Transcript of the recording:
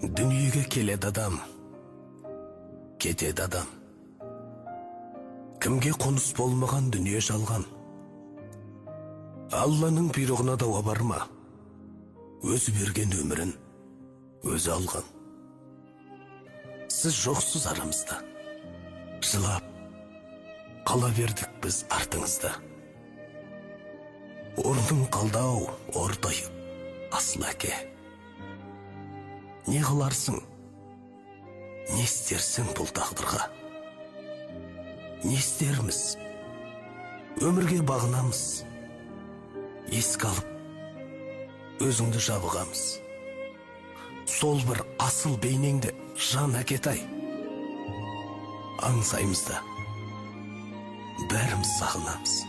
Дүниеге келеді адам, кетеді адам. Кімге қоныс болмаған дүние жалған. Алланың бұйрығына дауа бар ма? Өзі берген өмірін өзі алған. Сіз жоқсыз арамызда, жылап қала бердік біз артыңызда. Орның қалдау, ортайып, асыл әке. Не қыларсың, не істерсің бұл тағдырға? Не істерміз, өмірге бағынамыз, еске алып, өзіңді жабығамыз. Сол бір асыл бейнеңді жан әкетай, аңсаймыз да, бәріміз сағынамыз.